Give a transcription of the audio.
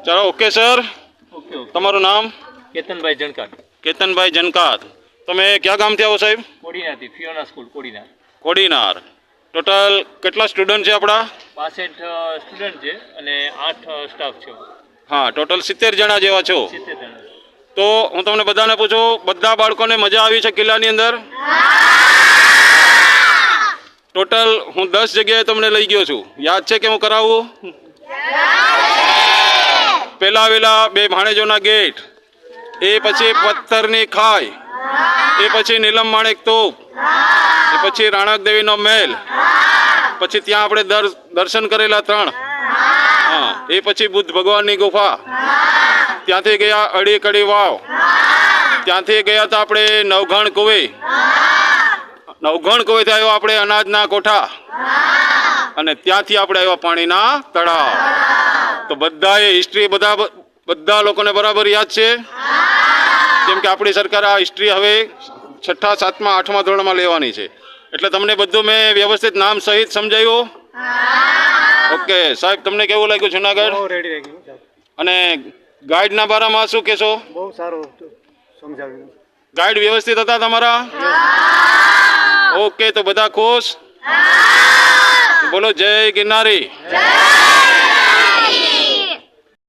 चलो okay sir. Okay okay તમારું નામ? કેતનભાઈ જણકાર કેતનભાઈ જનકાત। તમે ક્યાં ગામથી આવો સાહેબ? કોડીનાથી ફિયોના સ્કૂલ કોડીના કોડીનાર। ટોટલ કેટલા સ્ટુડન્ટ છે આપણા? 65 સ્ટુડન્ટ છે અને 8 સ્ટાફ છે। હા, ટોટલ 70 જણા જેવા છો। 70 જણા। તો હું તમને બધાને પૂછું, બધા બાળકોને મજા આવી છે કિલ્લાની અંદર? ટોટલ હું 10 જગ્યાએ તમને લઈ ગયો છું, યાદ છે કે હું કરાવું? પહેલા વેલા 2 ભાણેજોના ગેટ, એ પછી પથ્થરની ખાઈ, એ પછી નીલમ માણેક તોપ, એ પછી રાણક દેવીનો મહેલ, પછી ત્યાં આપણે દર્શન કરેલા 3, હા, એ પછી બુદ્ધ ભગવાનની ગુફા, ત્યાંથી ગયા અડી કડી વાવ, ત્યાંથી ગયા હતા આપણે નવઘણ કુવે, નવઘણ કુવેથી આવ્યો આપણે અનાજના કોઠા, અને ત્યાંથી આપણે આવ્યા પાણીના તળાવ। તો બધાએ હિસ્ટ્રી બધા લોકોને બરાબર યાદ છે? કેમ કે આપણી સરકાર આ હિસ્ટ્રી હવે 6ઠા 7મા 8મા ધોરણમાં લેવાની છે, એટલે તમને બધું મેં વ્યવસ્થિત નામ સહિત સમજાયું? ઓકે સાહેબ, તમને કેવું લાગ્યું જુનાગઢ? રેડી રાખી સાહેબ, અને ગાઈડના બારામાં શું કહેશો? બહુ સારું સમજાવ્યું। ગાઈડ વ્યવસ્થિત હતા તમારા? ઓકે, તો બધા ખુશ? બોલો જય ગિરનારી।